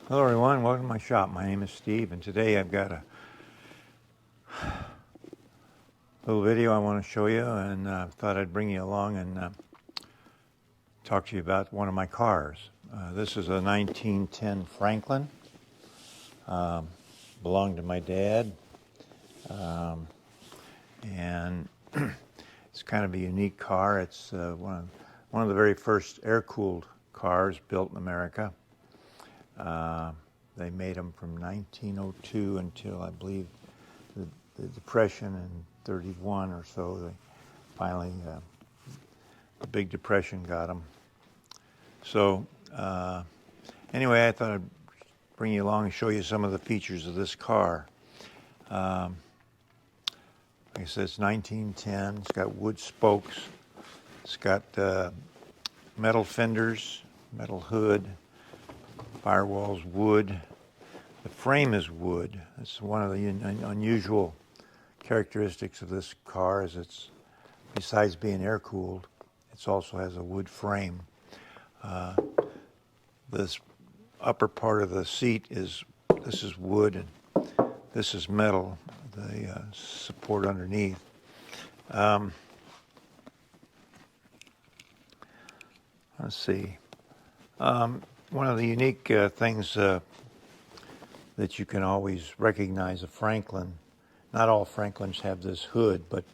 Hello everyone, welcome to my shop. My name is Steve, and today I've got a little video I want to show you, and thought I'd bring you along and talk to you about one of my cars. This is a 1910 Franklin. Belonged to my dad, and it's kind of a unique car. It's one of the very first air-cooled cars built in America. They made them from 1902 until, I believe, the Depression in 31 or so. They finally, the big Depression got them. So anyway, I thought I'd bring you along and show you some of the features of this car. Like I said, it's 1910. It's got wood spokes. It's got metal fenders, metal hood, firewall's wood. The frame is wood. It's one of the unusual characteristics of this car is it's, besides being air-cooled, it also has a wood frame. This upper part of the seat this is wood and this is metal, the support underneath. Let's see. One of the unique things that you can always recognize a Franklin, not all Franklins have this hood, but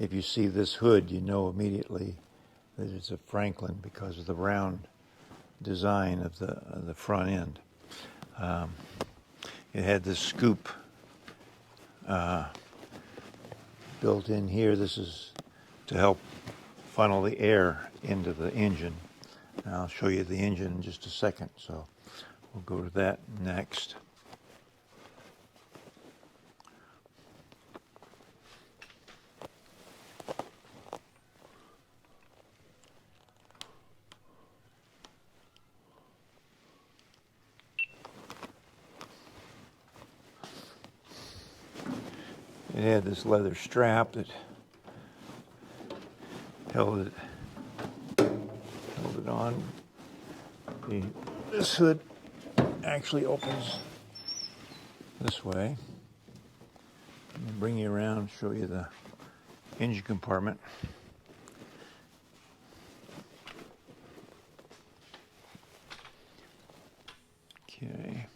if you see this hood, you know immediately that it's a Franklin because of the round design of the front end. It had this scoop built in here. This is to help funnel the air into the engine. And I'll show you the engine in just a second, so we'll go to that next. It had this leather strap that held it on. This hood actually opens this way. Let me bring you around and show you the engine compartment. Okay.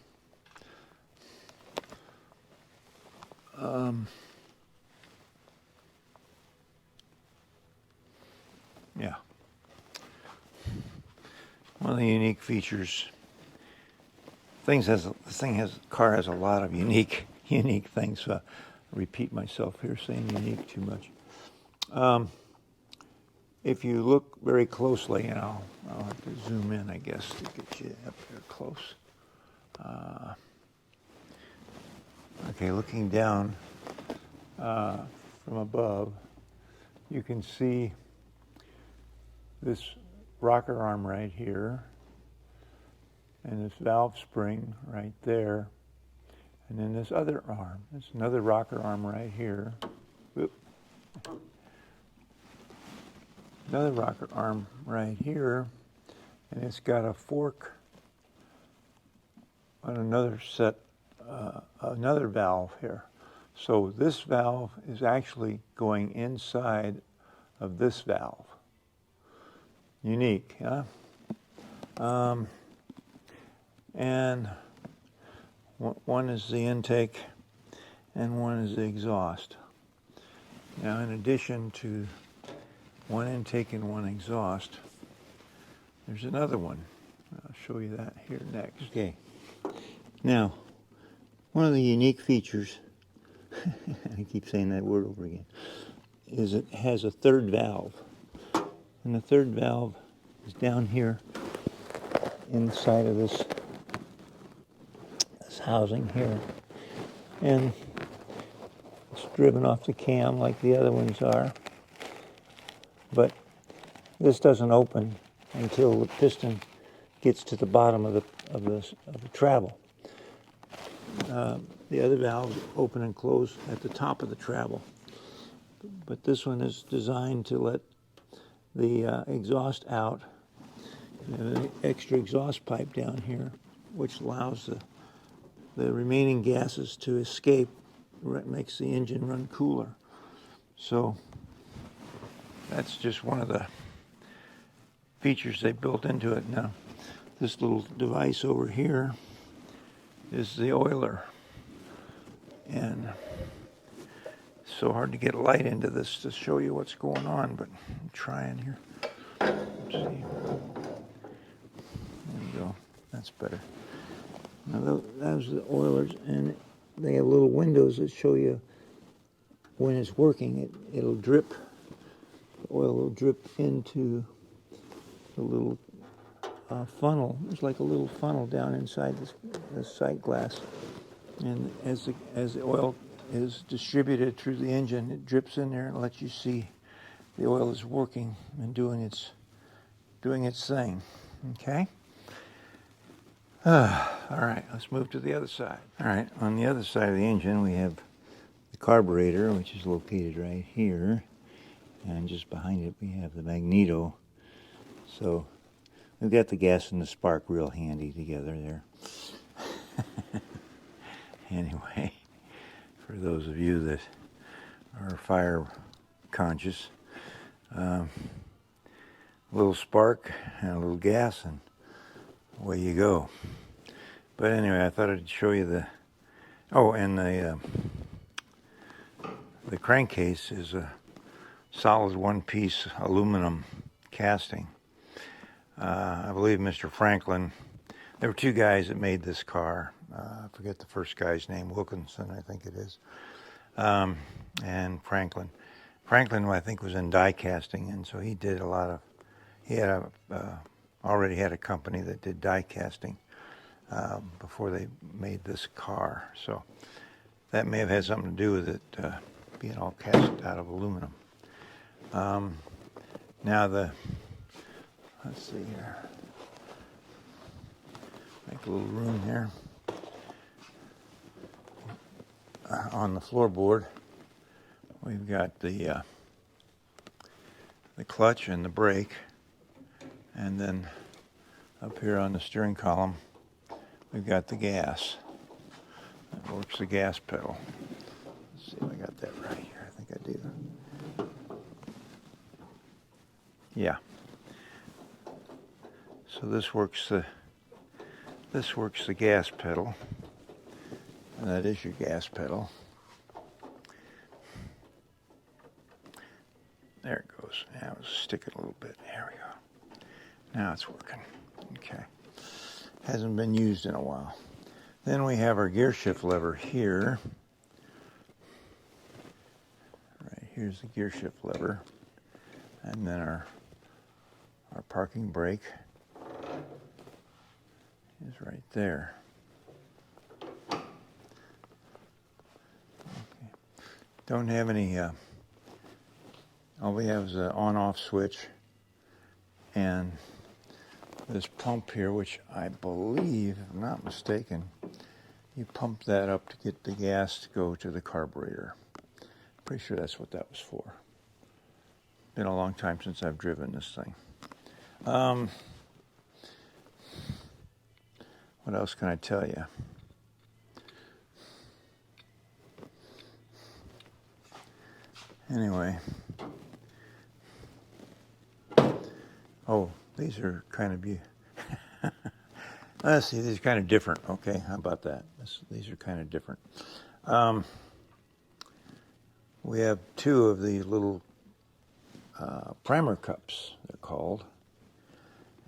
Yeah. One of the unique features. This car has a lot of unique things. So I repeat myself here, saying unique too much. If you look very closely, and I'll have to zoom in, I guess, to get you up there close. Okay, looking down from above, you can see this rocker arm right here, and this valve spring right there, and then this other arm. There's another rocker arm right here. Oop. Another rocker arm right here, and it's got a fork on another set, another valve here. So this valve is actually going inside of this valve. Unique, huh? And one is the intake and one is the exhaust. Now, in addition to one intake and one exhaust, there's another one. I'll show you that here next. Okay. Now, one of the unique features, I keep saying that word over again, is it has a third valve. And the third valve is down here inside of this housing here. And it's driven off the cam like the other ones are. But this doesn't open until the piston gets to the bottom of the travel. The other valves open and close at the top of the travel. But this one is designed to let the exhaust out. And an extra exhaust pipe down here which allows the remaining gases to escape. It makes the engine run cooler. So that's just one of the features they built into it. Now, this little device over here is the oiler. And it's so hard to get light into this to show you what's going on, but I'm trying here. Let's see. There you go. That's better. Now, those are the oilers, and they have little windows that show you when it's working. It'll drip. The oil will drip into the little funnel. It's like a little funnel down inside the sight glass. And as the oil is distributed through the engine, it drips in there and lets you see the oil is working and doing its thing. Okay? All right, let's move to the other side. All right, on the other side of the engine, we have the carburetor, which is located right here. And just behind it, we have the magneto. So we've got the gas and the spark real handy together there. Anyway, for those of you that are fire conscious, a little spark and a little gas, and away you go. But anyway, I thought I'd show you the crankcase is a solid one-piece aluminum casting. I believe Mr. Franklin, there were two guys that made this car. I forget the first guy's name, Wilkinson, I think it is, and Franklin. Franklin, I think, was in die casting, and so he did a lot of, already had a company that did die casting before they made this car. So that may have had something to do with it being all cast out of aluminum. Now let's see here. Make a little room here. On the floorboard, we've got the clutch and the brake, and then up here on the steering column, we've got the gas. That works the gas pedal. Let's see if I got that right here. I think I do. Yeah. So this works the gas pedal. And that is your gas pedal. There it goes. Now let's stick it a little bit. There we go. Now it's working. Okay. Hasn't been used in a while. Then we have our gear shift lever here. Right here's the gear shift lever. And then our parking brake is right there. Don't have any, all we have is an on-off switch and this pump here, which I believe, if I'm not mistaken, you pump that up to get the gas to go to the carburetor. Pretty sure that's what that was for. Been a long time since I've driven this thing. What else can I tell you? Anyway, these are kind of let's see, these are kind of different. Okay, how about that? These are kind of different. We have two of these little primer cups, they're called.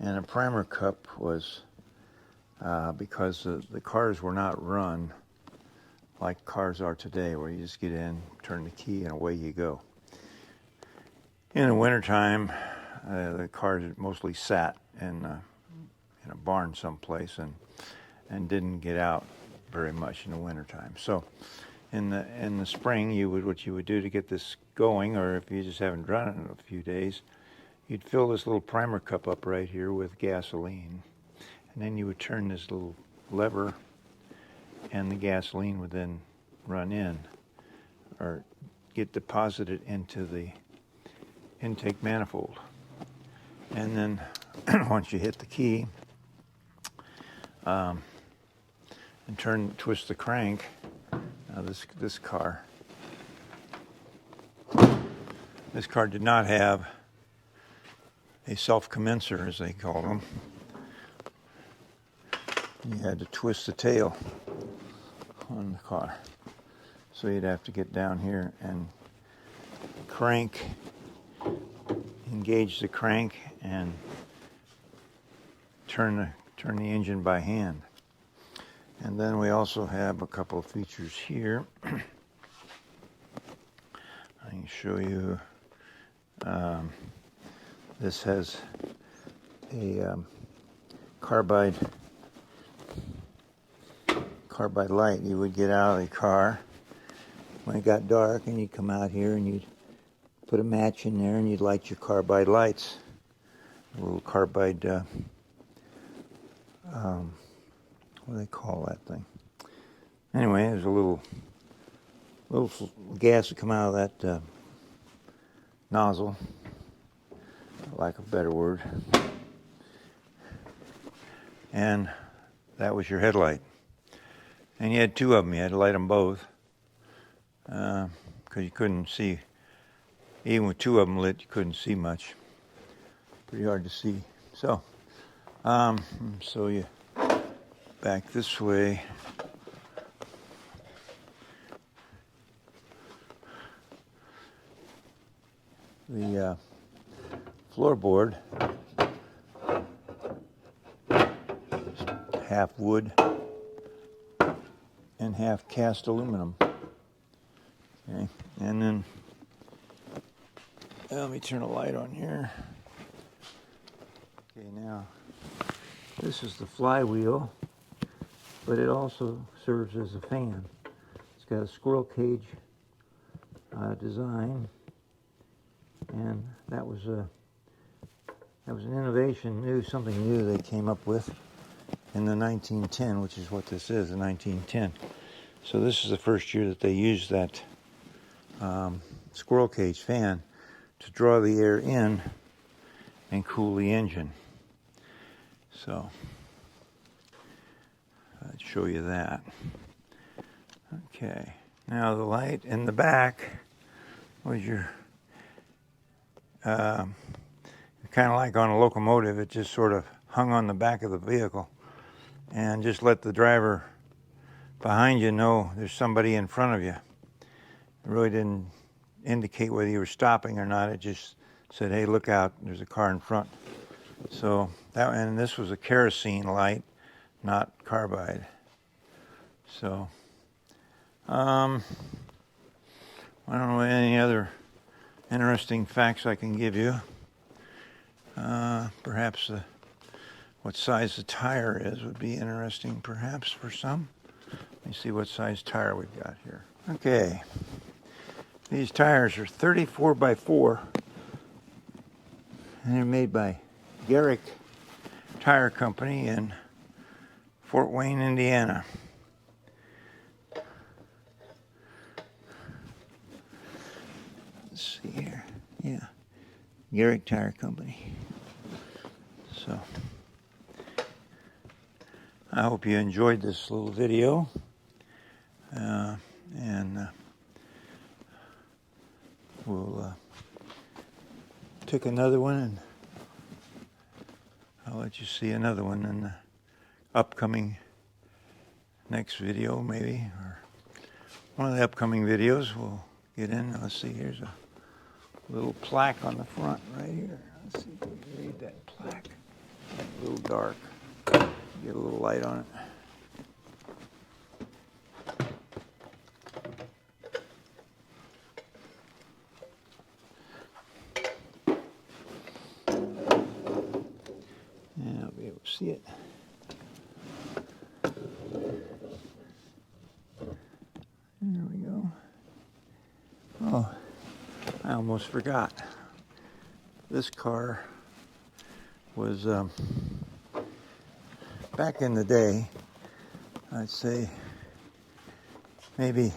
And a primer cup was because the cars were not run like cars are today, where you just get in, turn the key, and away you go. In the wintertime, the cars mostly sat in a barn someplace and didn't get out very much in the wintertime. So in the spring, what you would do to get this going, or if you just haven't run it in a few days, you'd fill this little primer cup up right here with gasoline, and then you would turn this little lever, and the gasoline would then run in or get deposited into the intake manifold. And then once you hit the key, and twist the crank. Now this car did not have a self-commencer, as they call them. You had to twist the tail on the car. So you'd have to get down here and engage the crank and turn the engine by hand. And then we also have a couple of features here. I can show you. This has a carbide light. You would get out of the car when it got dark, and you'd come out here and you'd put a match in there and you'd light your carbide lights. A little carbide, what do they call that thing? Anyway, there's a little gas that come out of that nozzle, for lack of a better word. And that was your headlight. And you had two of them. You had to light them both, because you couldn't see. Even with two of them lit, you couldn't see much. Pretty hard to see. So, so you back this way. The floorboard is half wood and half cast aluminum. Okay, and then let me turn a light on here. Okay, now this is the flywheel, but it also serves as a fan. It's got a squirrel cage design, and that was an innovation, something new they came up with in the 1910, which is what this is, the 1910. So this is the first year that they used that squirrel cage fan to draw the air in and cool the engine. So I'd show you that. Okay, now the light in the back was your kind of like on a locomotive. It just sort of hung on the back of the vehicle and just let the driver behind you know there's somebody in front of you. It really didn't indicate whether you were stopping or not. It just said, hey, look out, there's a car in front. So that, and this was a kerosene light, not carbide. So I don't know any other interesting facts I can give you. Perhaps what size the tire is would be interesting, perhaps, for some. Let me see what size tire we've got here. Okay, these tires are 34 by 4, and they're made by Garrick Tire Company in Fort Wayne, Indiana. Let's see here. Yeah, Garrick Tire Company. So I hope you enjoyed this little video, and we'll take another one, and I'll let you see another one in the upcoming next video, maybe, or one of the upcoming videos we'll get in. Let's see, here's a little plaque on the front right here. Let's see if we can read that plaque. A little dark. Get a little light on it. Yeah, I'll be able to see it. There we go. Oh, I almost forgot. This car was, back in the day, I'd say maybe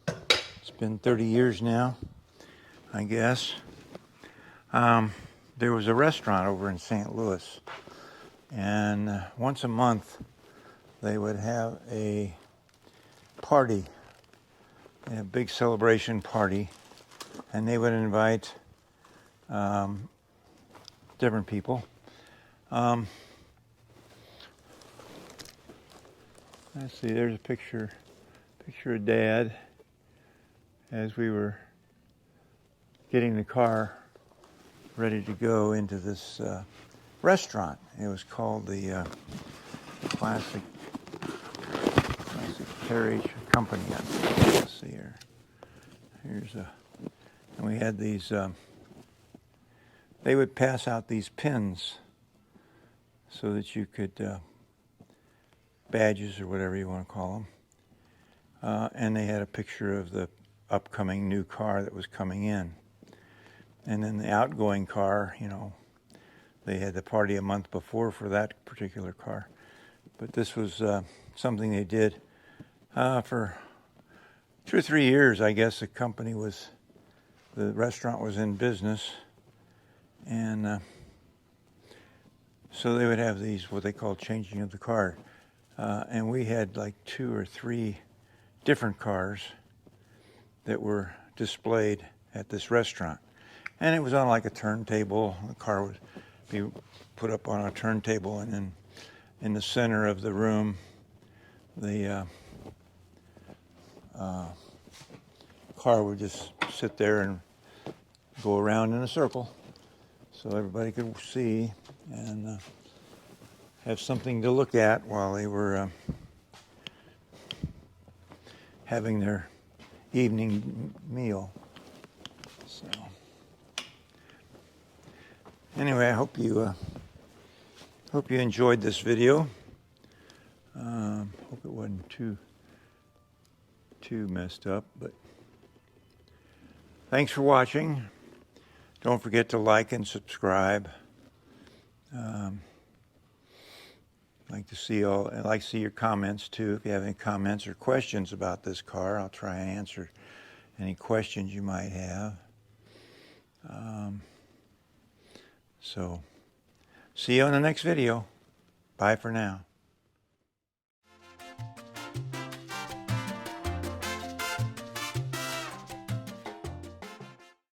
it's been 30 years now, I guess. There was a restaurant over in St. Louis, and once a month they would have a party, a big celebration party, and they would invite different people. Let's see, there's a picture of Dad as we were getting the car ready to go into this restaurant. It was called the Classic Carriage Company. Let's see here. And we had these. They would pass out these pins so that you could badges or whatever you want to call them. And they had a picture of the upcoming new car that was coming in. And then the outgoing car, they had the party a month before for that particular car. But this was something they did for 2 or 3 years, I guess. The restaurant was in business. And so they would have these, what they call changing of the car. And we had like 2 or 3 different cars that were displayed at this restaurant. And it was on like a turntable. The car would be put up on a turntable, and then in the center of the room, the car would just sit there and go around in a circle so everybody could see and have something to look at while they were having their evening meal. So anyway, I hope you enjoyed this video. Hope it wasn't too messed up, but thanks for watching. Don't forget to like and subscribe. I'd like to see your comments too. If you have any comments or questions about this car, I'll try and answer any questions you might have. So, see you on the next video. Bye for now.